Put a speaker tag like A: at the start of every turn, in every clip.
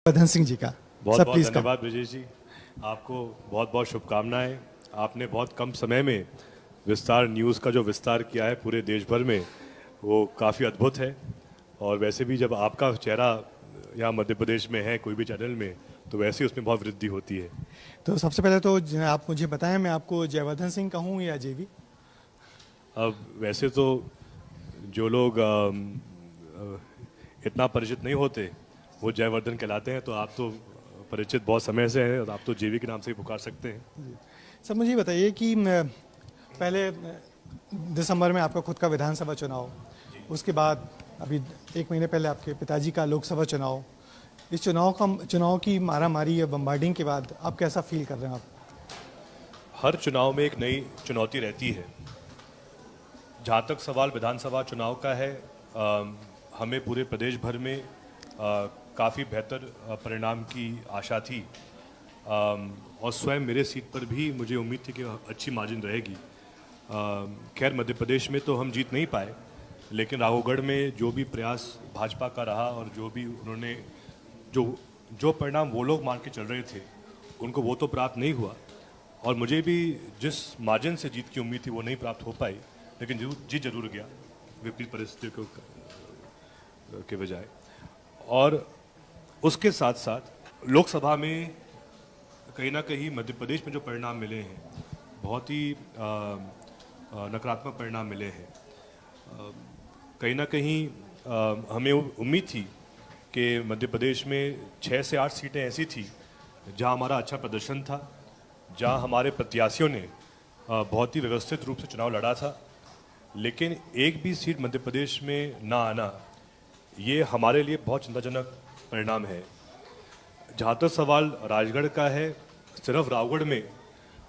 A: जयवर्धन सिंह जी का।
B: बहुत
A: सर
B: बहुत
A: प्लीज
B: धन्यवाद विजय जी। आपको बहुत बहुत शुभकामनाएं। आपने बहुत कम समय में विस्तार न्यूज़ का जो विस्तार किया है पूरे देश भर में, वो काफ़ी अद्भुत है। और वैसे भी जब आपका चेहरा यहाँ मध्य प्रदेश में है कोई भी चैनल में, तो वैसे ही उसमें बहुत वृद्धि होती है।
A: तो सबसे पहले तो आप मुझे बताएं, मैं आपको जयवर्धन सिंह कहूँ या जेवी?
B: अब वैसे तो जो लोग इतना परिचित नहीं होते वो जयवर्धन कहलाते हैं, तो आप तो परिचित बहुत समय से हैं और आप तो जेवी के नाम से ही पुकार सकते हैं।
A: सर मुझे ये बताइए कि पहले दिसंबर में आपका खुद का विधानसभा चुनाव, उसके बाद अभी 1 महीने पहले आपके पिताजी का लोकसभा चुनाव। इस चुनाव की मारामारी या बम्बार्डिंग के बाद आप कैसा फील कर रहे हैं आप?
B: हर चुनाव में एक नई चुनौती रहती है। जहाँ तक सवाल विधानसभा चुनाव का है, हमें पूरे प्रदेश भर में काफ़ी बेहतर परिणाम की आशा थी। और स्वयं मेरे सीट पर भी मुझे उम्मीद थी कि अच्छी मार्जिन रहेगी। खैर मध्य प्रदेश में तो हम जीत नहीं पाए, लेकिन राघवगढ़ में जो भी प्रयास भाजपा का रहा और जो भी उन्होंने जो परिणाम वो लोग मान के चल रहे थे, उनको वो तो प्राप्त नहीं हुआ। और मुझे भी जिस मार्जिन से जीत की उम्मीद थी वो नहीं प्राप्त हो पाई, लेकिन जीत जरूर गया विपरीत परिस्थितियों के बजाय। और उसके साथ साथ लोकसभा में कहीं ना कहीं मध्य प्रदेश में जो परिणाम मिले हैं, बहुत ही नकारात्मक परिणाम मिले हैं। कहीं ना कहीं हमें उम्मीद थी कि मध्य प्रदेश में 6 से 8 सीटें ऐसी थी जहां हमारा अच्छा प्रदर्शन था, जहां हमारे प्रत्याशियों ने बहुत ही व्यवस्थित रूप से चुनाव लड़ा था। लेकिन एक भी सीट मध्य प्रदेश में ना आना, ये हमारे लिए बहुत चिंताजनक परिणाम है। जहाँ तक सवाल राजगढ़ का है, सिर्फ रावगढ़ में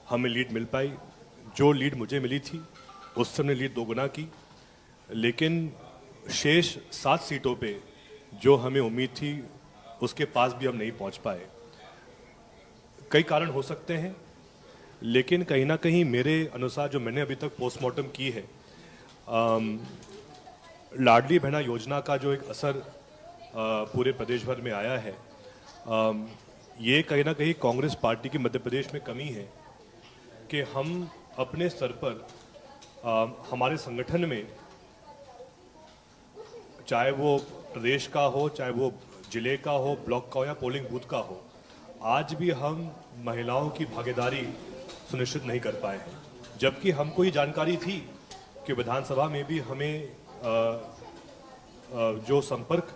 B: हमें लीड मिल पाई। जो लीड मुझे मिली थी उससे हमने लीड 2 गुना की, लेकिन शेष 7 सीटों पे जो हमें उम्मीद थी उसके पास भी हम नहीं पहुंच पाए। कई कारण हो सकते हैं, लेकिन कहीं ना कहीं मेरे अनुसार जो मैंने अभी तक पोस्टमार्टम की है, लाडली बहना योजना का जो एक असर पूरे प्रदेश भर में आया है, ये कहीं ना कहीं कांग्रेस पार्टी की मध्य प्रदेश में कमी है कि हम अपने स्तर पर हमारे संगठन में, चाहे वो प्रदेश का हो, चाहे वो जिले का हो, ब्लॉक का हो या पोलिंग बूथ का हो, आज भी हम महिलाओं की भागीदारी सुनिश्चित नहीं कर पाए हैं। जबकि हमको ये जानकारी थी कि विधानसभा में भी हमें जो संपर्क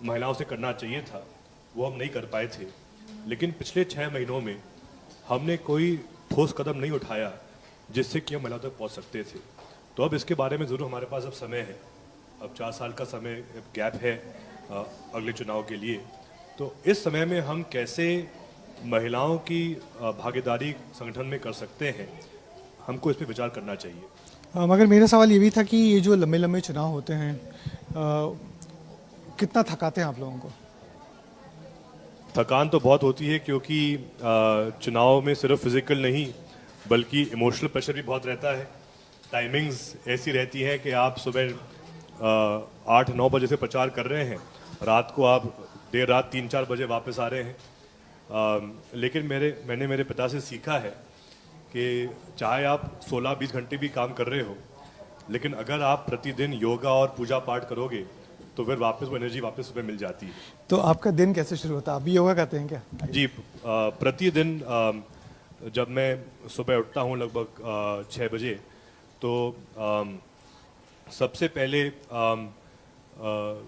B: महिलाओं से करना चाहिए था वो हम नहीं कर पाए थे। लेकिन पिछले 6 महीनों में हमने कोई ठोस कदम नहीं उठाया जिससे कि हम महिलाओं तक पहुंच सकते थे। तो अब इसके बारे में ज़रूर हमारे पास अब समय है, अब 4 साल का समय गैप है अगले चुनाव के लिए। तो इस समय में हम कैसे महिलाओं की भागीदारी संगठन में कर सकते हैं, हमको इस पर विचार करना चाहिए।
A: मगर मेरा सवाल ये भी था कि ये जो लंबे लंबे चुनाव होते हैं, कितना थकाते हैं आप लोगों को?
B: थकान तो बहुत होती है, क्योंकि चुनाव में सिर्फ फिजिकल नहीं बल्कि इमोशनल प्रेशर भी बहुत रहता है। टाइमिंग्स ऐसी रहती हैं कि आप सुबह 8-9 बजे से प्रचार कर रहे हैं, रात को आप देर रात 3-4 बजे वापस आ रहे हैं। लेकिन मैंने मेरे पिता से सीखा है कि चाहे आप 16-20 घंटे भी काम कर रहे हो, लेकिन अगर आप प्रतिदिन योगा और पूजा पाठ करोगे तो फिर वापस वो एनर्जी वापस सुबह मिल जाती है।
A: तो आपका दिन कैसे शुरू होता है? आप भी योगा करते हैं क्या?
B: जी, प्रतिदिन जब मैं सुबह उठता हूँ लगभग 6 बजे, तो सबसे पहले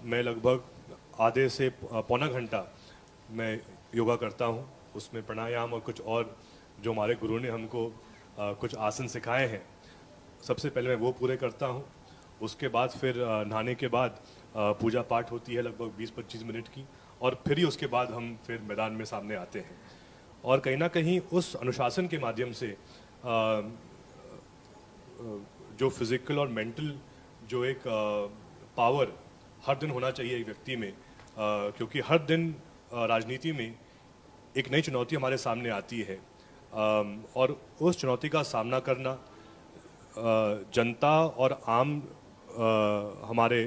B: मैं लगभग आधे से पौना घंटा मैं योगा करता हूँ। उसमें प्राणायाम और कुछ और जो हमारे गुरु ने हमको कुछ आसन सिखाए हैं, सबसे पहले मैं वो पूरे करता हूँ। उसके बाद फिर नहाने के बाद पूजा पाठ होती है लगभग 20-25 मिनट की, और फिर ही उसके बाद हम फिर मैदान में सामने आते हैं। और कहीं ना कहीं उस अनुशासन के माध्यम से जो फिज़िकल और मेंटल जो एक पावर हर दिन होना चाहिए एक व्यक्ति में, क्योंकि हर दिन राजनीति में एक नई चुनौती हमारे सामने आती है, और उस चुनौती का सामना करना, जनता और आम हमारे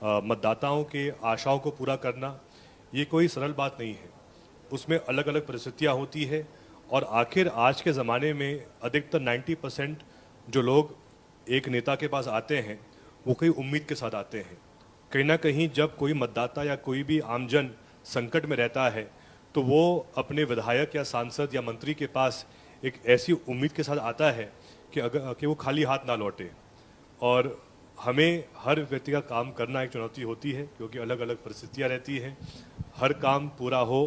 B: मतदाताओं के आशाओं को पूरा करना, ये कोई सरल बात नहीं है। उसमें अलग अलग परिस्थितियाँ होती है और आखिर आज के ज़माने में अधिकतर 90% जो लोग एक नेता के पास आते हैं वो कई उम्मीद के साथ आते हैं। कहीं ना कहीं जब कोई मतदाता या कोई भी आमजन संकट में रहता है तो वो अपने विधायक या सांसद या मंत्री के पास एक ऐसी उम्मीद के साथ आता है कि वो खाली हाथ ना लौटे। और हमें हर व्यक्ति का काम करना एक चुनौती होती है क्योंकि अलग अलग परिस्थितियाँ रहती हैं, हर काम पूरा हो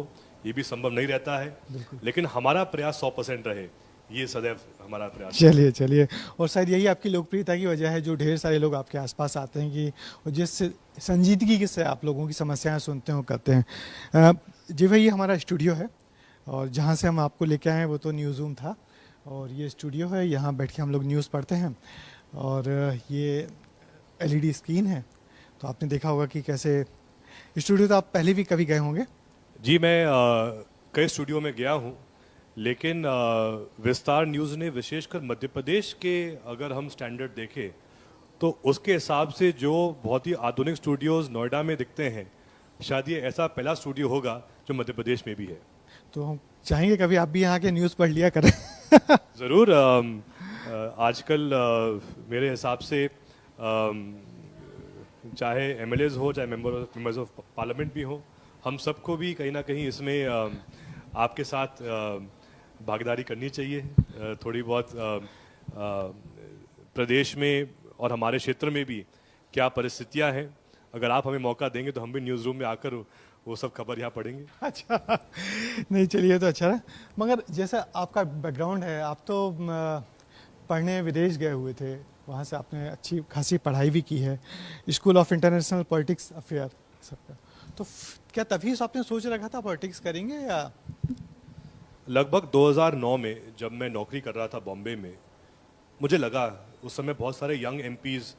B: ये भी संभव नहीं रहता है, लेकिन हमारा प्रयास 100% रहे, ये सदैव हमारा प्रयास है।
A: चलिए चलिए, और शायद यही आपकी लोकप्रियता की वजह है जो ढेर सारे लोग आपके आसपास आते हैं कि और जिस संजीदगी से आप लोगों की समस्याएं सुनते हो करते हैं। जी भाई, ये हमारा स्टूडियो है और जहाँ से हम आपको लेके आए हैं वो तो न्यूज़ रूम था और ये स्टूडियो है, यहाँ बैठ के हम लोग न्यूज़ पढ़ते हैं और ये एलईडी स्क्रीन है। तो आपने देखा होगा कि कैसे स्टूडियो तो आप पहले भी कभी गए होंगे।
B: जी, मैं कई स्टूडियो में गया हूँ, लेकिन विस्तार न्यूज़ ने विशेषकर मध्य प्रदेश के अगर हम स्टैंडर्ड देखें तो उसके हिसाब से जो बहुत ही आधुनिक स्टूडियोज़ नोएडा में दिखते हैं, शायद ये ऐसा पहला स्टूडियो होगा जो मध्य प्रदेश में भी है।
A: तो हम चाहेंगे कभी आप भी यहाँ के न्यूज़ पढ़ लिया करें।
B: ज़रूर। आजकल मेरे हिसाब से चाहे एमएलएज हो चाहे मेंबर्स ऑफ पार्लियामेंट भी हो, हम सबको भी कहीं ना कहीं इसमें आपके साथ भागीदारी करनी चाहिए। थोड़ी बहुत प्रदेश में और हमारे क्षेत्र में भी क्या परिस्थितियां हैं, अगर आप हमें मौका देंगे तो हम भी न्यूज़ रूम में आकर वो सब खबर यहाँ पढ़ेंगे।
A: अच्छा, नहीं चलिए तो अच्छा है। मगर जैसा आपका बैकग्राउंड है, आप तो पढ़ने विदेश गए हुए थे, वहाँ से आपने अच्छी खासी पढ़ाई भी की है, school of international politics affair सबका। तो क्या तभी से आपने सोच रखा था पॉलिटिक्स करेंगे या?
B: लगभग 2009 में जब मैं नौकरी कर रहा था बॉम्बे में, मुझे लगा, उस समय बहुत सारे यंग एमपीज़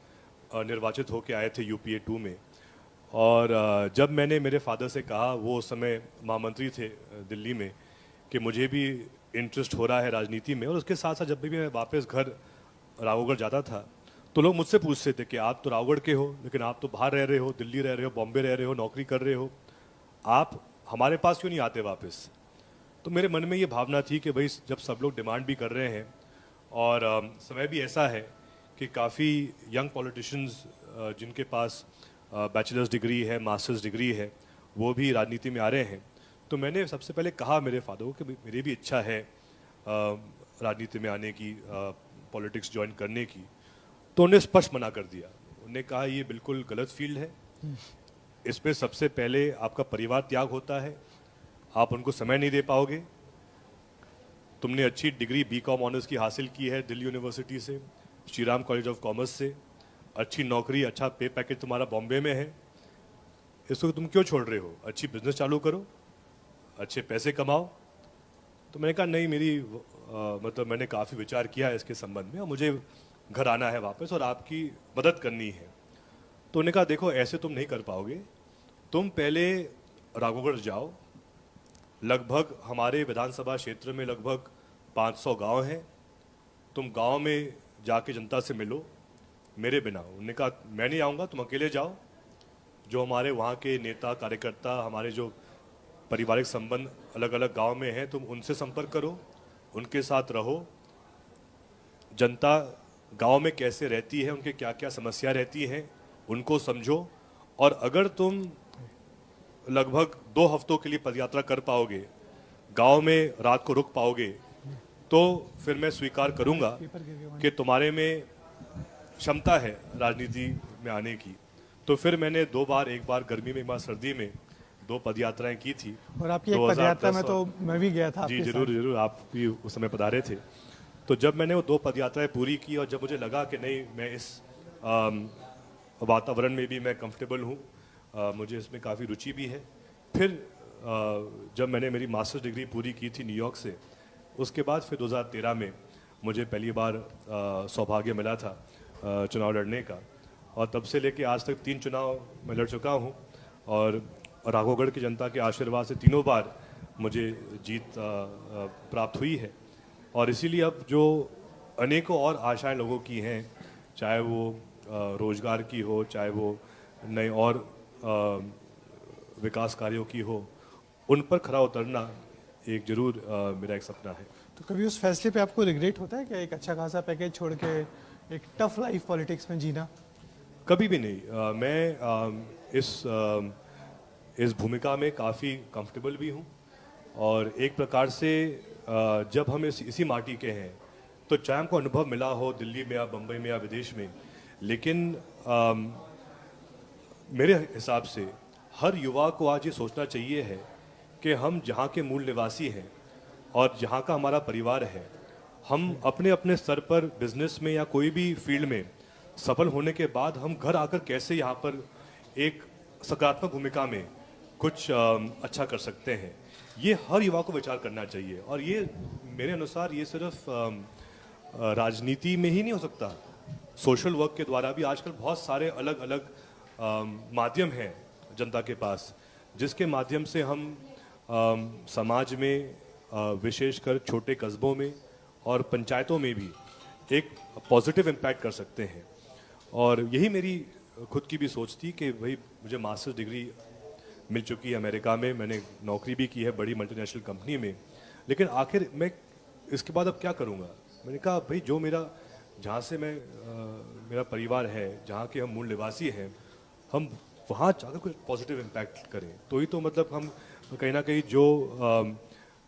B: निर्वाचित होकर आए थे यूपीए 2 में, और जब मैंने मेरे फादर से कहा, वो उस समय महामंत्री थे दिल्ली में, कि मुझे भी इंटरेस्ट हो रहा है राजनीति में, और उसके साथ साथ जब भी मैं वापस घर राघवगढ़ जाता था तो लोग मुझसे पूछते थे कि आप तो राघवगढ़ के हो, लेकिन आप तो बाहर रह रहे हो, दिल्ली रह रहे हो, बॉम्बे रह रहे हो, नौकरी कर रहे हो, आप हमारे पास क्यों नहीं आते वापस? तो मेरे मन में ये भावना थी कि भाई जब सब लोग डिमांड भी कर रहे हैं और समय भी ऐसा है कि काफ़ी यंग पॉलिटिशियंस जिनके पास बैचलर्स डिग्री है, मास्टर्स डिग्री है, वो भी राजनीति में आ रहे हैं, तो मैंने सबसे पहले कहा मेरे फादर को कि मेरी भी इच्छा है राजनीति में आने की, पॉलिटिक्स ज्वाइन करने की। तो उन्हें स्पष्ट मना कर दिया। उन्होंने कहा ये बिल्कुल गलत फील्ड है, इसमें सबसे पहले आपका परिवार त्याग होता है, आप उनको समय नहीं दे पाओगे, तुमने अच्छी डिग्री बीकॉम ऑनर्स की हासिल की है दिल्ली यूनिवर्सिटी से, Shri Ram college of commerce से, अच्छी नौकरी, अच्छा पे पैकेज तुम्हारा बॉम्बे में है, इसको तुम क्यों छोड़ रहे हो? अच्छी बिजनेस चालू करो, अच्छे पैसे कमाओ। तो मैंने कहा नहीं, मतलब मैंने काफ़ी विचार किया है इसके संबंध में और मुझे घर आना है वापस और आपकी मदद करनी है। तो उन्होंने कहा देखो ऐसे तुम नहीं कर पाओगे, तुम पहले राघवगढ़ जाओ, लगभग हमारे विधानसभा क्षेत्र में लगभग 500 गांव हैं, तुम गांव में जाके जनता से मिलो मेरे बिना। उन्होंने कहा मैं नहीं आऊँगा, तुम अकेले जाओ, जो हमारे वहाँ के नेता कार्यकर्ता, हमारे जो पारिवारिक संबंध अलग अलग गांव में हैं, तुम उनसे संपर्क करो, उनके साथ रहो, जनता गांव में कैसे रहती है, उनके क्या क्या समस्या रहती हैं, उनको समझो, और अगर तुम लगभग 2 हफ्तों के लिए पदयात्रा कर पाओगे, गांव में रात को रुक पाओगे, तो फिर मैं स्वीकार करूंगा कि तुम्हारे में क्षमता है राजनीति में आने की। तो फिर मैंने 2 बार, एक बार गर्मी में, एक बार सर्दी में 2 पदयात्राएं की थी।
A: और आपकी एक पदयात्रा में तो मैं भी गया था।
B: जी जरूर, आप भी उस समय पधारे थे। तो जब मैंने वो 2 पदयात्राएं पूरी की और जब मुझे लगा कि नहीं, मैं इस वातावरण में भी मैं कंफर्टेबल हूँ, मुझे इसमें काफ़ी रुचि भी है, फिर जब मैंने मेरी मास्टर्स डिग्री पूरी की थी न्यूयॉर्क से, उसके बाद फिर 2013 में मुझे पहली बार सौभाग्य मिला था चुनाव लड़ने का, और तब से लेके आज तक 3 चुनाव मैं लड़ चुका हूँ, और राघवगढ़ की जनता के आशीर्वाद से तीनों बार मुझे जीत प्राप्त हुई है। और इसीलिए अब जो अनेकों और आशाएं लोगों की हैं, चाहे वो रोजगार की हो, चाहे वो नए और विकास कार्यों की हो, उन पर खरा उतरना एक जरूर मेरा एक सपना है।
A: तो कभी उस फैसले पे आपको रिग्रेट होता है क्या, एक अच्छा खासा पैकेज छोड़ के एक टफ लाइफ पॉलिटिक्स में जीना?
B: कभी भी नहीं। मैं इस भूमिका में काफ़ी कंफर्टेबल भी हूँ और एक प्रकार से जब हम इसी माटी के हैं तो चाहे हमको अनुभव मिला हो दिल्ली में या बम्बई में या विदेश में, लेकिन मेरे हिसाब से हर युवा को आज ये सोचना चाहिए है कि हम जहाँ के मूल निवासी हैं और जहाँ का हमारा परिवार है, हम अपने अपने स्तर पर बिजनेस में या कोई भी फील्ड में सफल होने के बाद हम घर आकर कैसे यहाँ पर एक सकारात्मक भूमिका में कुछ अच्छा कर सकते हैं, ये हर युवा को विचार करना चाहिए। और ये मेरे अनुसार ये सिर्फ राजनीति में ही नहीं हो सकता, सोशल वर्क के द्वारा भी आजकल बहुत सारे अलग अलग माध्यम हैं जनता के पास, जिसके माध्यम से हम समाज में विशेषकर छोटे कस्बों में और पंचायतों में भी एक पॉजिटिव इम्पैक्ट कर सकते हैं। और यही मेरी खुद की भी सोच थी कि भाई मुझे मास्टर्स डिग्री मिल चुकी है अमेरिका में, मैंने नौकरी भी की है बड़ी मल्टीनेशनल कंपनी में, लेकिन आखिर मैं इसके बाद अब क्या करूँगा। मैंने कहा भाई जो मेरा जहाँ से मैं मेरा परिवार है, जहाँ के हम मूल निवासी हैं, हम वहाँ जाकर कुछ पॉजिटिव इम्पैक्ट करें, तो ही तो मतलब हम कहीं ना कहीं जो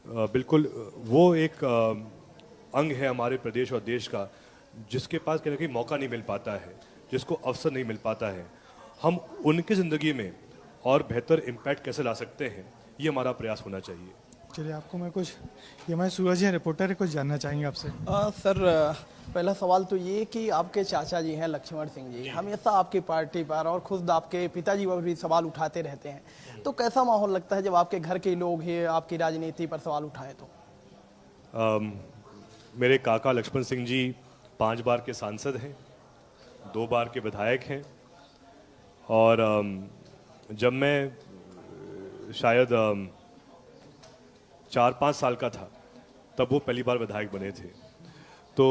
B: बिल्कुल वो एक अंग है हमारे प्रदेश और देश का, जिसके पास कहीं ना कहीं मौका नहीं मिल पाता है, जिसको अवसर नहीं मिल पाता है, हम उनकी ज़िंदगी में और बेहतर इम्पैक्ट कैसे ला सकते हैं, ये हमारा प्रयास होना चाहिए।
A: चलिए आपको मैं कुछ, ये हमारे सूरज हैं रिपोर्टर है, कुछ जानना चाहेंगे आपसे।
C: सर पहला सवाल तो ये कि आपके चाचा जी हैं लक्ष्मण सिंह जी, हमेशा आपकी पार्टी पर और खुद आपके पिताजी पर भी सवाल उठाते रहते हैं, तो कैसा माहौल लगता है जब आपके घर के लोग ही आपकी राजनीति पर सवाल उठाएं? तो
B: मेरे काका लक्ष्मण सिंह जी 5 बार के सांसद हैं, 2 बार के विधायक हैं, और जब मैं शायद 4-5 साल का था तब वो पहली बार विधायक बने थे। तो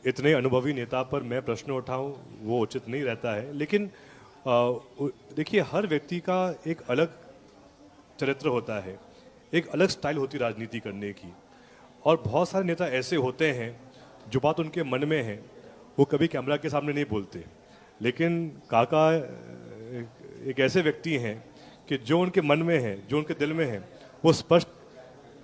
B: इतने अनुभवी नेता पर मैं प्रश्न उठाऊं वो उचित नहीं रहता है, लेकिन देखिए हर व्यक्ति का एक अलग चरित्र होता है, एक अलग स्टाइल होती है राजनीति करने की, और बहुत सारे नेता ऐसे होते हैं जो बात उनके मन में है वो कभी कैमरा के सामने नहीं बोलते, लेकिन काका एक ऐसे व्यक्ति हैं कि जो उनके मन में है, जो उनके दिल में है, वो स्पष्ट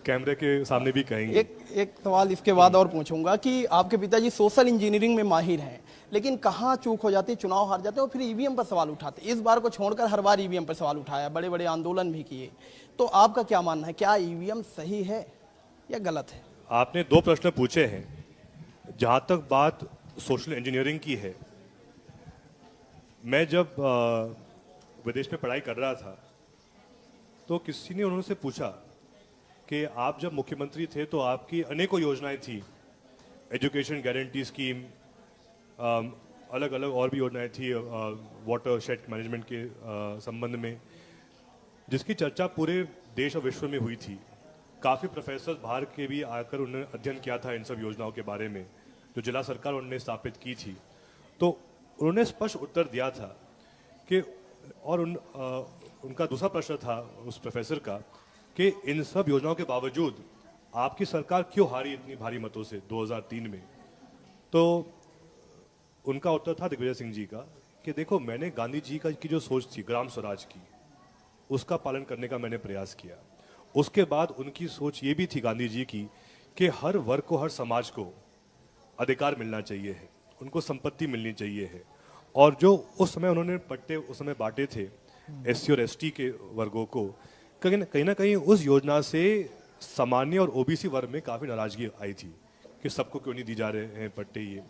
B: कैमरे के सामने भी कहेंगे।
C: एक सवाल इसके बाद और पूछूंगा कि आपके पिताजी सोशल इंजीनियरिंग में माहिर हैं, लेकिन कहाँ चूक हो जाती है, चुनाव हार जाते हैं और फिर ईवीएम पर सवाल उठाते हैं। इस बार को छोड़कर हर बार ईवीएम पर सवाल उठाया, बड़े बड़े आंदोलन भी किए, तो आपका क्या मानना है, क्या ईवीएम सही है या गलत है?
B: आपने 2 प्रश्न पूछे हैं। जहाँ तक बात सोशल इंजीनियरिंग की है, मैं जब विदेश में पढ़ाई कर रहा था तो किसी ने उन्होंने से पूछा कि आप जब मुख्यमंत्री थे तो आपकी अनेकों योजनाएं थी, एजुकेशन गारंटी स्कीम, अलग अलग और भी योजनाएं थी वाटर शेड मैनेजमेंट के संबंध में, जिसकी चर्चा पूरे देश और विश्व में हुई थी। काफ़ी प्रोफेसर बाहर के भी आकर उन्होंने अध्ययन किया था इन सब योजनाओं के बारे में जो जिला सरकार उन्होंने स्थापित की थी। तो उन्होंने स्पष्ट उत्तर दिया था कि, और उनका दूसरा प्रश्न था उस प्रोफेसर का कि इन सब योजनाओं के बावजूद आपकी सरकार क्यों हारी इतनी भारी मतों से 2003 में। तो उनका उत्तर था दिग्विजय सिंह जी का कि देखो, मैंने गांधी जी की जो सोच थी ग्राम स्वराज की, उसका पालन करने का मैंने प्रयास किया। उसके बाद उनकी सोच ये भी थी गांधी जी की कि हर वर्ग को, हर समाज को अधिकार मिलना चाहिए है, उनको संपत्ति मिलनी चाहिए है, और जो उस समय उन्होंने पट्टे उस समय बांटे थे एससी और एसटी के वर्गों को, कहीं ना कहीं उस योजना से सामान्य और ओबीसी वर्ग में काफ़ी नाराजगी आई थी कि सबको क्यों नहीं दी जा रहे हैं पट्टे ये,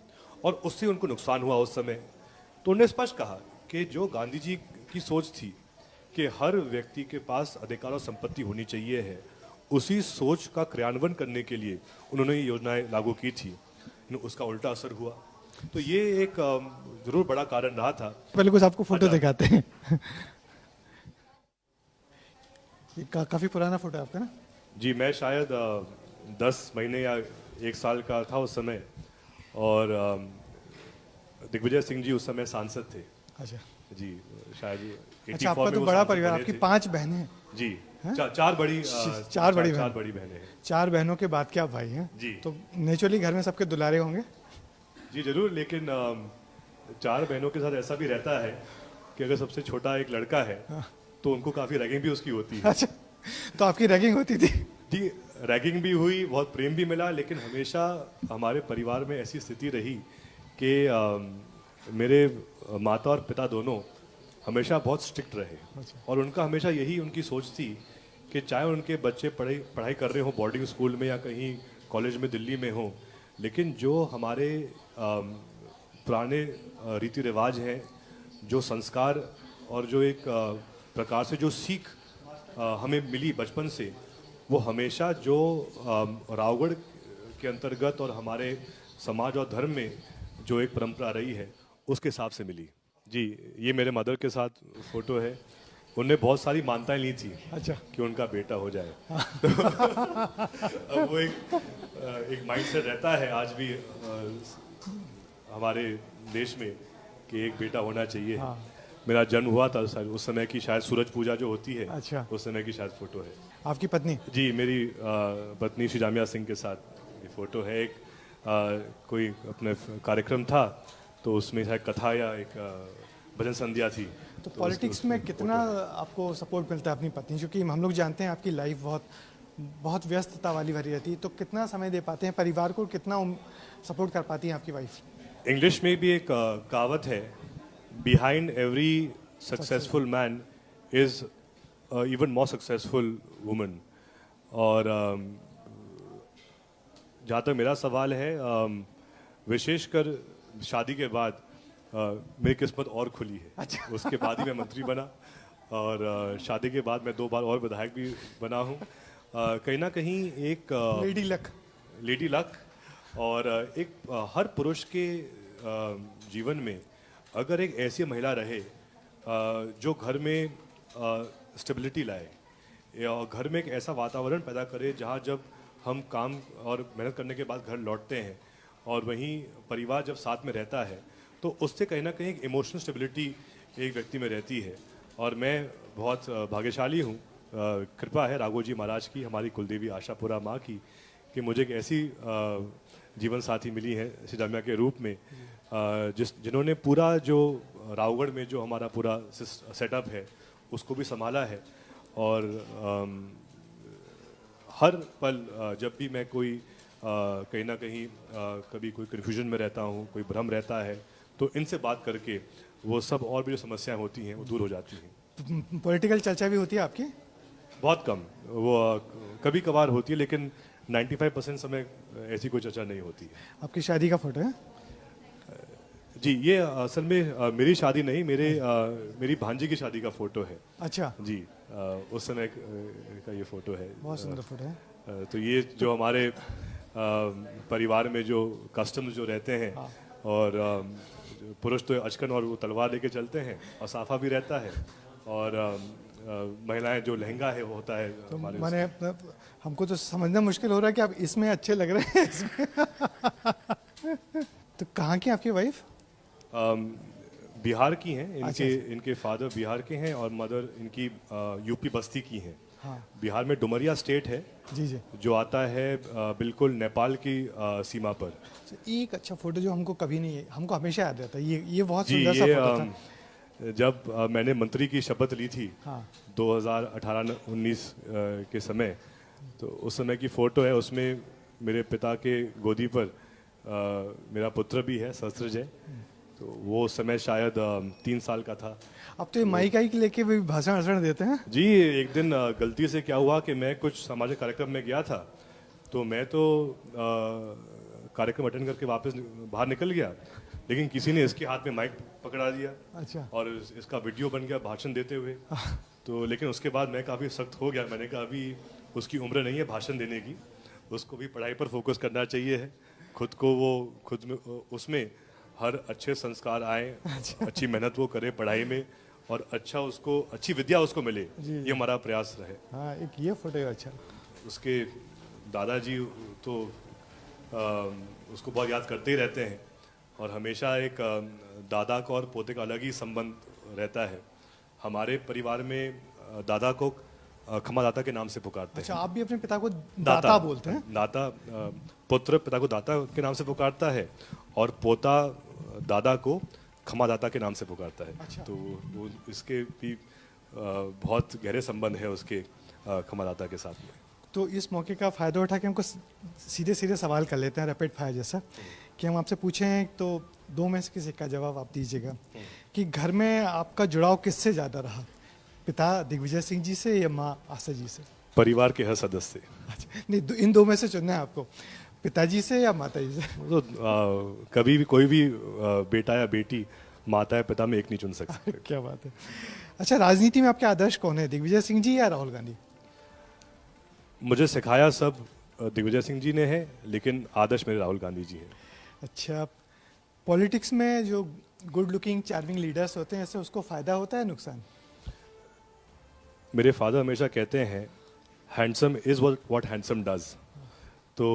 B: और उससे उनको नुकसान हुआ उस समय। तो उन्होंने स्पष्ट कहा कि जो गांधी जी की सोच थी कि हर व्यक्ति के पास अधिकार और संपत्ति होनी चाहिए है, उसी सोच का क्रियान्वयन करने के लिए उन्होंने ये योजनाएं लागू की थी, उसका उल्टा असर हुआ। तो ये एक जरूर बड़ा कारण रहा था।
A: पहले कुछ आपको फोटो दिखाते हैं। ये काफी पुराना फोटो है आपका ना?
B: जी, मैं शायद 10 महीने या 1 साल का था उस समय, और दिग्विजय सिंह जी उस समय सांसद थे।
A: अच्छा
B: जी, शायद
A: अच्छा, आपका तो बड़ा परिवार, आपकी 5 बहनें हैं।
B: जी, चार बड़ी
A: चार बड़ी
B: चार
A: बहन।
B: बड़ी बहनें हैं।
A: 4 बहनों के बाद के आप भाई हैं।
B: जी।
A: तो नेचुरली घर में सबके दुलारे होंगे।
B: जी जरूर, लेकिन चार बहनों के साथ ऐसा भी रहता है कि अगर सबसे छोटा एक लड़का है तो उनको काफी रैगिंग भी उसकी होती है।
A: अच्छा, तो आपकी रैगिंग होती थी?
B: जी, रैगिंग भी हुई, बहुत प्रेम भी मिला, लेकिन हमेशा हमारे परिवार में ऐसी स्थिति रही कि मेरे माता और पिता दोनों हमेशा बहुत स्ट्रिक्ट रहे और उनका हमेशा यही उनकी सोच थी कि चाहे उनके बच्चे पढ़ाई कर रहे हो बोर्डिंग स्कूल में या कहीं कॉलेज में दिल्ली में हो, लेकिन जो हमारे पुराने रीति रिवाज हैं, जो संस्कार और जो एक प्रकार से जो सीख हमें मिली बचपन से, वो हमेशा जो रावगढ़ के अंतर्गत और हमारे समाज और धर्म में जो एक परंपरा रही है उसके हिसाब से मिली। जी, ये मेरे मदर के साथ फोटो है। उनने बहुत सारी मान्यताएं ली थी
A: अच्छा।
B: कि उनका बेटा हो जाए। अब वो एक माइंडसेट रहता है आज भी हमारे देश में कि एक बेटा होना चाहिए। मेरा जन्म हुआ था उस समय की शायद सूरज पूजा जो होती है,
A: अच्छा।
B: उस समय की शायद फोटो है।
A: आपकी पत्नी?
B: जी, मेरी पत्नी श्री जामिया सिंह के साथ ये फोटो है। एक कोई अपने कार्यक्रम था तो उसमें शायद कथा या एक भजन संध्या थी।
A: तो पॉलिटिक्स में कितना आपको सपोर्ट मिलता है अपनी पत्नी, क्योंकि हम लोग जानते हैं आपकी लाइफ बहुत व्यस्तता वाली भरी रहती है, तो कितना समय दे पाते हैं परिवार को, कितना सपोर्ट कर पाती हैं आपकी वाइफ?
B: इंग्लिश में भी एक कहावत है, behind every successful man is even more successful woman. और जहाँ तक मेरा सवाल है, विशेषकर शादी के बाद मेरी किस्मत और खुली है।
A: अच्छा।
B: उसके बाद ही मैं मंत्री बना और शादी के बाद मैं 2 बार और विधायक भी बना हूँ। कहीं ना कहीं एक लेडी लक और एक हर पुरुष के जीवन में अगर एक ऐसी महिला रहे जो घर में स्टेबिलिटी लाए या घर में एक ऐसा वातावरण पैदा करे जहाँ जब हम काम और मेहनत करने के बाद घर लौटते हैं और वहीं परिवार जब साथ में रहता है तो उससे कहीं ना कहीं एक इमोशनल स्टेबिलिटी एक व्यक्ति में रहती है। और मैं बहुत भाग्यशाली हूँ, कृपा है राघव जी महाराज की, हमारी कुलदेवी आशापुरा माँ की, कि मुझे एक ऐसी जीवन साथी मिली है श्री जामिया के रूप में, जिन्होंने पूरा जो रावगढ़ में जो हमारा पूरा सेटअप है उसको भी संभाला है। और हर पल जब भी मैं कोई कहीं ना कहीं कभी कोई कन्फ्यूजन में रहता हूँ, कोई भ्रम रहता है, तो इनसे बात करके वो सब और भी जो समस्याएं होती हैं वो दूर हो जाती हैं।
A: पॉलिटिकल चर्चा भी होती है आपकी?
B: बहुत कम, वो कभी कभार होती है, लेकिन 95% समय ऐसी कोई चर्चा नहीं होती है।
A: आपकी शादी का फोटो है?
B: जी, ये असल में मेरी शादी नहीं, मेरी भांजी की शादी का फोटो है।
A: अच्छा
B: जी, उस समय का ये फोटो है।
A: बहुत सुंदर फोटो है।
B: तो ये जो हमारे परिवार में जो कस्टम्स जो रहते हैं, और पुरुष तो अचकन और वो तलवार लेके चलते हैं और साफा भी रहता है, और महिलाएं जो लहंगा है वो होता है
A: तो
B: हमारे
A: मैंने हमको तो समझना मुश्किल हो रहा है कि आप इसमें अच्छे लग रहे हैं इसमें। तो कहाँ की आपकी वाइफ?
B: बिहार की हैं।
A: अच्छा।
B: इनके फादर बिहार के हैं और मदर इनकी यूपी बस्ती की हैं।
A: हाँ।
B: बिहार में डुमरिया स्टेट है
A: जी जी।
B: जो आता है बिल्कुल नेपाल की सीमा पर।
A: तो एक अच्छा फोटो जो हमको कभी नहीं, हमको हमेशा याद रहता है, ये बहुत
B: जी,
A: सुंदर सा
B: ये
A: फोटो था।
B: जब मैंने मंत्री की शपथ ली थी
A: हाँ।
B: 2018-19 के समय, तो उस समय की फोटो है। उसमें मेरे पिता के गोदी पर मेरा पुत्र भी है, सहस्त्रजय। तो वो समय शायद 3 साल का था।
A: अब तो ये माइक लेके भी भाषण देते हैं।
B: जी, एक दिन गलती से क्या हुआ कि मैं कुछ सामाजिक कार्यक्रम में गया था, तो मैं तो कार्यक्रम अटेंड करके वापस बाहर निकल गया, लेकिन किसी ने इसके हाथ में माइक पकड़ा दिया।
A: अच्छा।
B: और इसका वीडियो बन गया भाषण देते हुए। तो लेकिन उसके बाद मैं काफ़ी सख्त हो गया। मैंने कहा अभी उसकी उम्र नहीं है भाषण देने की, उसको भी पढ़ाई पर फोकस करना चाहिए है। खुद में उसमें हर अच्छे संस्कार आए, अच्छी मेहनत वो करे पढ़ाई में, और उसको अच्छी विद्या उसको मिले, ये हमारा प्रयास रहे।
A: हाँ, एक ये फोटो है। अच्छा।
B: उसके दादाजी तो उसको बहुत याद करते ही रहते हैं, और हमेशा एक दादा का और पोते का अलग ही संबंध रहता है। हमारे परिवार में दादा को खमादाता के नाम से पुकारते
A: अच्छा,
B: हैं।
A: आप भी अपने पिता को दाता बोलते हैं?
B: दाता पुत्र पिता को दाता के नाम से पुकारता है और पोता दादा को खमादाता के नाम से पुकारता है।
A: अच्छा।
B: तो वो इसके भी बहुत गहरे संबंध है उसके खमादाता के साथ में।
A: तो इस मौके का फ़ायदा उठा के हमको सीधे सीधे सवाल कर लेते हैं, रैपिड फायर जैसा, कि हम आपसे पूछें तो दो में से किसी का जवाब आप दीजिएगा कि घर में आपका जुड़ाव किससे ज़्यादा रहा, पिता दिग्विजय सिंह जी से या माँ आशा जी से?
B: परिवार के हर सदस्य।
A: अच्छा, नहीं, इन दो में से चुनना है आपको, पिताजी से या माता जी से?
B: तो कभी भी कोई भी बेटा या बेटी माता या पिता में एक नहीं चुन सकते।
A: क्या बात है। अच्छा, राजनीति में आपके आदर्श कौन है, दिग्विजय सिंह जी या राहुल गांधी?
B: मुझे सिखाया सब दिग्विजय सिंह जी ने है, लेकिन आदर्श मेरे राहुल गांधी जी हैं।
A: अच्छा, पॉलिटिक्स में जो गुड लुकिंग चार्मिंग लीडर्स होते हैं, इससे उसको फ़ायदा होता है नुकसान?
B: मेरे फादर हमेशा कहते हैं handsome is what handsome does. तो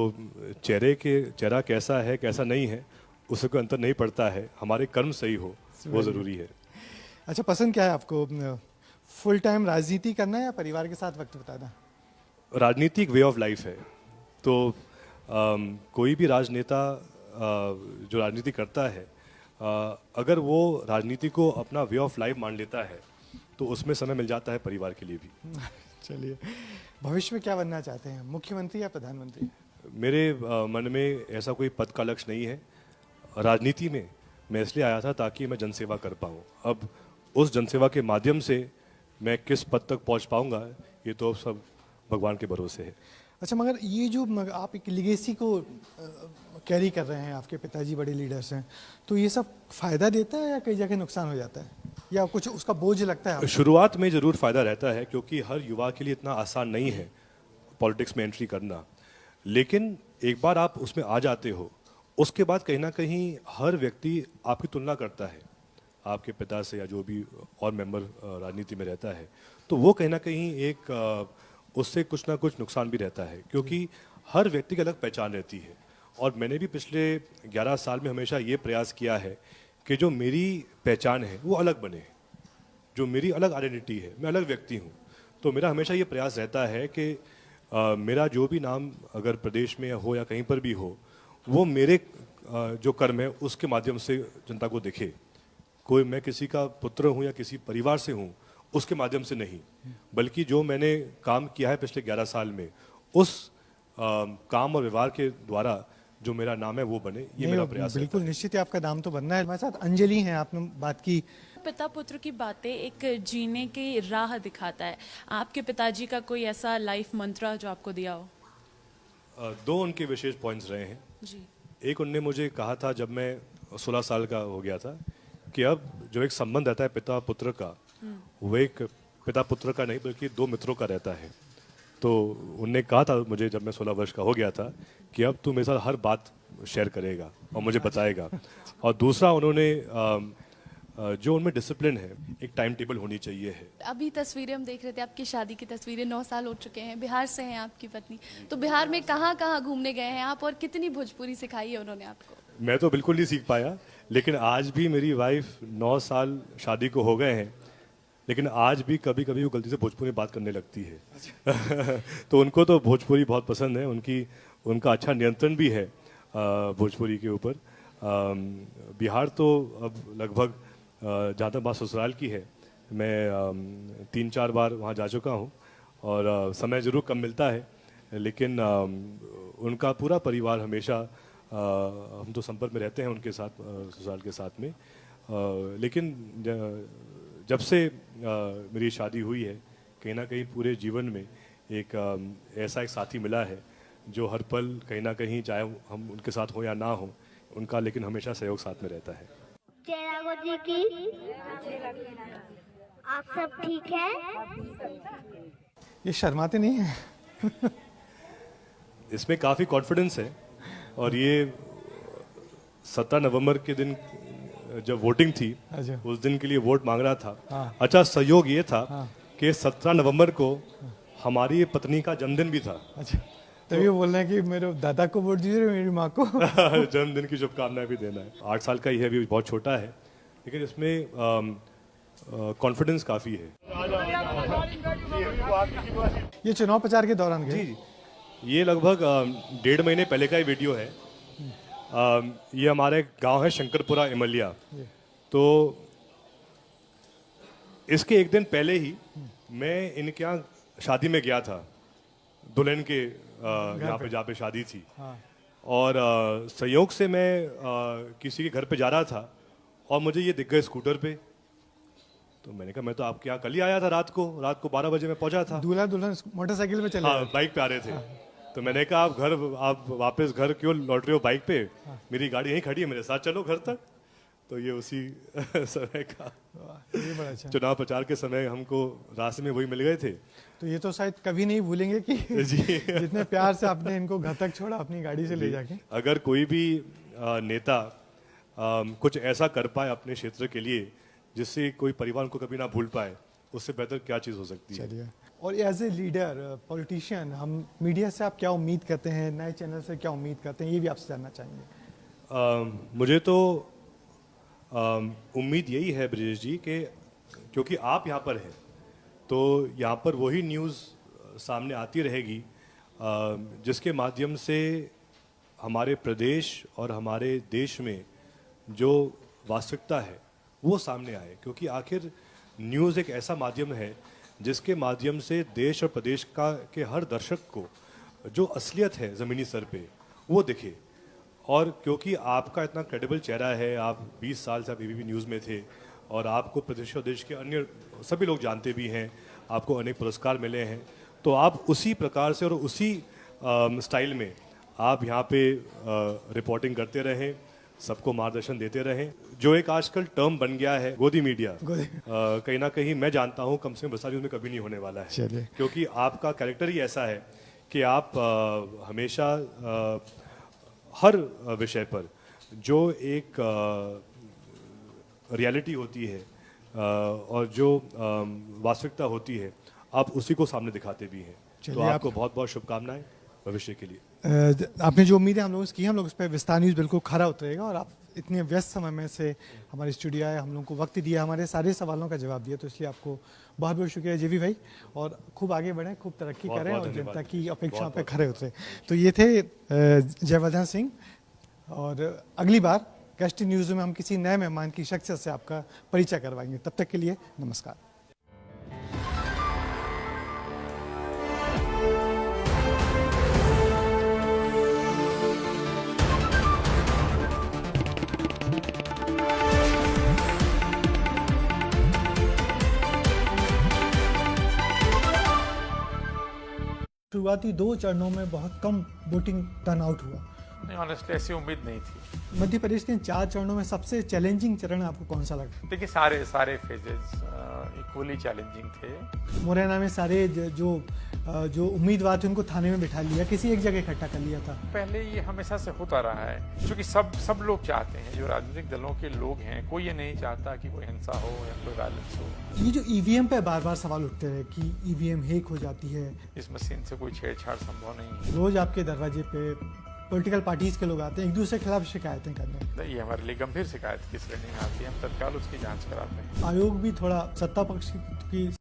B: चेहरा कैसा है कैसा नहीं है उससे कोई अंतर नहीं पड़ता है, हमारे कर्म सही हो वो ज़रूरी है।
A: अच्छा, पसंद क्या है आपको, फुल टाइम राजनीति करना है या परिवार के साथ वक्त बिताना?
B: राजनीति एक वे ऑफ लाइफ है। तो कोई भी राजनेता जो राजनीति करता है, अगर वो राजनीति को अपना वे ऑफ लाइफ मान लेता है तो उसमें समय मिल जाता है परिवार के लिए भी।
A: चलिए, भविष्य में क्या बनना चाहते हैं, मुख्यमंत्री या प्रधानमंत्री?
B: मेरे मन में ऐसा कोई पद का लक्ष्य नहीं है। राजनीति में मैं इसलिए आया था ताकि मैं जनसेवा कर पाऊँ। अब उस जनसेवा के माध्यम से मैं किस पद तक पहुँच पाऊँगा ये तो सब भगवान के भरोसे है।
A: अच्छा, मगर ये जो आप एक लिगेसी को कैरी कर रहे हैं, आपके पिताजी बड़े लीडर्स हैं, तो ये सब फायदा देता है या कई जगह नुकसान हो जाता है, या कुछ उसका बोझ लगता है आपको?
B: शुरुआत में ज़रूर फ़ायदा रहता है क्योंकि हर युवा के लिए इतना आसान नहीं है पॉलिटिक्स में एंट्री करना, लेकिन एक बार आप उसमें आ जाते हो उसके बाद कहीं ना कहीं हर व्यक्ति आपकी तुलना करता है आपके पिता से या जो भी और मेंबर राजनीति में रहता है, तो वो कहीं ना कहीं एक उससे कुछ ना कुछ नुकसान भी रहता है क्योंकि हर व्यक्ति की अलग पहचान रहती है। और मैंने भी पिछले 11 साल में हमेशा ये प्रयास किया है कि जो मेरी पहचान है वो अलग बने, जो मेरी अलग आइडेंटिटी है, मैं अलग व्यक्ति हूँ। तो मेरा हमेशा ये प्रयास रहता है कि मेरा जो भी नाम अगर प्रदेश में हो या कहीं पर भी हो, वो मेरे जो कर्म है उसके माध्यम से जनता को दिखे। कोई मैं किसी का पुत्र हूँ या किसी परिवार से हूँ उसके माध्यम से नहीं, बल्कि जो मैंने काम किया है पिछले 11 साल में उस काम और व्यवहार के द्वारा जो मेरा नाम है वो बने, ये मेरा प्रयास है।
A: बिल्कुल निश्चित ही आपका नाम तो बनना है। हमारे साथ अंजलि हैं, आपने बात की।
D: पिता पुत्र की बातें एक जीने की राह दिखाता है। आपके पिताजी का कोई ऐसा लाइफ मंत्र जो आपको दिया हो?
B: दो उनके विशेष पॉइंट्स रहे हैं
D: जी।
B: एक, उनने मुझे कहा था जब मैं 16 साल का हो गया था कि अब जो एक संबंध रहता है पिता पुत्र का, वो एक पिता पुत्र का नहीं बल्कि दो मित्रों का रहता है। तो उनने कहा था मुझे जब मैं 16 वर्ष का हो गया था कि अब तू मेरे साथ हर बात शेयर करेगा और मुझे बताएगा। और दूसरा, उन्होंने जो उनमें डिसिप्लिन है, एक टाइम टेबल होनी चाहिए है।
E: अभी तस्वीरें हम देख रहे थे, आपकी शादी की तस्वीरें, 9 साल हो चुके हैं, बिहार से हैं आपकी पत्नी, तो बिहार में कहाँ कहाँ घूमने गए हैं आप और कितनी भोजपुरी सिखाई है उन्होंने आपको?
B: मैं तो बिल्कुल नहीं सीख पाया, लेकिन आज भी मेरी वाइफ 9 साल शादी को हो गए हैं, लेकिन आज भी कभी कभी वो गलती से भोजपुरी में बात करने लगती है। तो उनको तो भोजपुरी बहुत पसंद है, उनका अच्छा नियंत्रण भी है भोजपुरी के ऊपर। बिहार तो अब लगभग जहाँ तक बात ससुराल की है, मैं 3-4 बार वहाँ जा चुका हूँ और समय ज़रूर कम मिलता है, लेकिन उनका पूरा परिवार हमेशा हम तो संपर्क में रहते हैं उनके साथ, ससुराल के साथ में। लेकिन जब से मेरी शादी हुई है, कहीं ना कहीं पूरे जीवन में एक ऐसा एक साथी मिला है जो हर पल कहीं ना कहीं, चाहे हम उनके साथ हो या ना हो, उनका लेकिन हमेशा सहयोग साथ में रहता है।
F: जय राघव जी की। आप सब ठीक है?
A: ये शर्माते नहीं हैं?
B: इसमें काफ़ी कॉन्फिडेंस है और ये 17 नवंबर के दिन जब वोटिंग थी,
A: अच्छा।
B: उस दिन के लिए वोट मांग रहा था।
A: हाँ।
B: अच्छा, सहयोग ये था
A: हाँ।
B: कि 17 नवंबर को हमारी पत्नी का जन्मदिन भी था।
A: अच्छा, तभी वो बोल रहे हैं कि मेरे दादा को वोट दीजिए, मेरी माँ को।
B: जन्मदिन की शुभकामनाएं भी देना है। 8 साल का ही है, अभी बहुत छोटा है, लेकिन इसमें कॉन्फिडेंस काफ़ी है।
A: ये चुनाव प्रचार के दौरान गए।
B: जी, ये लगभग 1.5 महीने पहले का ही वीडियो है। ये हमारे गांव है शंकरपुरा इमलिया। तो इसके एक दिन पहले ही मैं इनके यहाँ शादी में गया था, दुल्हन के यहाँ पे जहाँ पे शादी थी। और संयोग से मैं किसी के घर पे जा रहा था और मुझे ये दिख गए स्कूटर पे। तो मैंने कहा मैं तो आपके यहाँ कल ही आया था, रात को 12 बजे मैं पहुंचा था।
A: दूल्हा दुल्हन मोटरसाइकिल में चले
B: हाँ, बाइक पे आ रहे थे। तो मैंने कहा आप वापस घर क्यों लौट रहे हो बाइक पे? मेरी गाड़ी यहीं खड़ी है, मेरे साथ चलो घर तक। तो ये उसी समय का
A: ये बड़ा अच्छा।
B: चुनाव प्रचार के समय हमको रास्ते में वही मिल गए थे।
A: तो ये तो शायद कभी नहीं भूलेंगे कि
B: जी।
A: जितने प्यार से आपने इनको घर तक छोड़ा अपनी गाड़ी से ले जाके।
B: अगर कोई भी नेता कुछ ऐसा कर पाए अपने क्षेत्र के लिए जिससे कोई परिवार को कभी ना भूल पाए, उससे बेहतर क्या चीज़ हो सकती है।
A: चलिए, और एज ए लीडर पॉलिटिशियन, हम मीडिया से आप क्या उम्मीद करते हैं, नए चैनल से क्या उम्मीद करते हैं, ये भी आपसे जानना चाहेंगे।
B: मुझे तो उम्मीद यही है ब्रिजेश जी कि क्योंकि आप यहाँ पर हैं तो यहाँ पर वही न्यूज़ सामने आती रहेगी जिसके माध्यम से हमारे प्रदेश और हमारे देश में जो वास्तविकता है वो सामने आए। क्योंकि आखिर न्यूज़ एक ऐसा माध्यम है जिसके माध्यम से देश और प्रदेश के हर दर्शक को जो असलियत है ज़मीनी स्तर पे वो दिखे। और क्योंकि आपका इतना क्रेडिबल चेहरा है, आप 20 साल से आप एबीपी न्यूज़ में थे और आपको प्रदेश और देश के अन्य सभी लोग जानते भी हैं, आपको अनेक पुरस्कार मिले हैं, तो आप उसी प्रकार से और उसी स्टाइल में आप यहाँ पे रिपोर्टिंग करते रहें, सबको मार्गदर्शन देते रहें। जो एक आजकल टर्म बन गया है गोदी मीडिया, कहीं ना कहीं मैं जानता हूँ कम से कम बस्ता न्यूज़ में कभी नहीं होने वाला है।
A: चलिए।
B: क्योंकि आपका कैरेक्टर ही ऐसा है कि आप हमेशा हर विषय पर जो एक रियलिटी होती है और जो वास्तविकता होती है, आप उसी को सामने दिखाते भी हैं। तो आपको बहुत बहुत शुभकामनाएं भविष्य के लिए।
A: आपने जो उम्मीदें हम लोगों से की, हम लोग उस पर विस्तार न्यूज़ बिल्कुल खरा उतरेगा। और आप इतने व्यस्त समय में से हमारे स्टूडियो आए, हम लोगों को वक्त दिया, हमारे सारे सवालों का जवाब दिया, तो इसलिए आपको बहुत बहुत शुक्रिया जेवी भाई। और खूब आगे बढ़ें, खूब तरक्की करें और जनता की अपेक्षाओं पर खरे उतरे। तो ये थे जयवर्धन सिंह। और अगली बार कैस्टी न्यूज़ में हम किसी नए मेहमान की शख्सियत से आपका परिचय करवाएंगे। तब तक के लिए नमस्कार। शुरुआती 2 चरणों में बहुत कम वोटिंग टर्नआउट हुआ।
G: नहीं, ऑनेस्टली ऐसी उम्मीद नहीं थी।
A: मध्य प्रदेश के इन 4 चरणों में सबसे चैलेंजिंग चरण आपको कौन सा लगा?
G: देखिए, सारे फेजेस इक्वली चैलेंजिंग थे।
A: मुरैना में सारे जो उम्मीदवार थे उनको थाने में बिठा लिया, किसी एक जगह इकट्ठा कर लिया था।
G: पहले ये हमेशा से होता रहा है, क्योंकि सब लोग चाहते हैं, जो राजनीतिक दलों के लोग हैं, कोई ये नहीं चाहता कि कोई हिंसा हो या कोई वायलेंस हो।
A: ये जो ईवीएम पे बार बार सवाल उठते हैं कि ईवीएम हैक हो जाती है,
G: इस मशीन से कोई छेड़छाड़ संभव नहीं है।
A: रोज आपके दरवाजे पे पॉलिटिकल पार्टीज के लोग आते हैं एक दूसरे के खिलाफ शिकायतें करने।
G: ये हमारे लिए गंभीर शिकायत की श्रेणी में आती है, हम तत्काल उसकी जांच कराते हैं।
A: आयोग भी थोड़ा सत्ता पक्ष की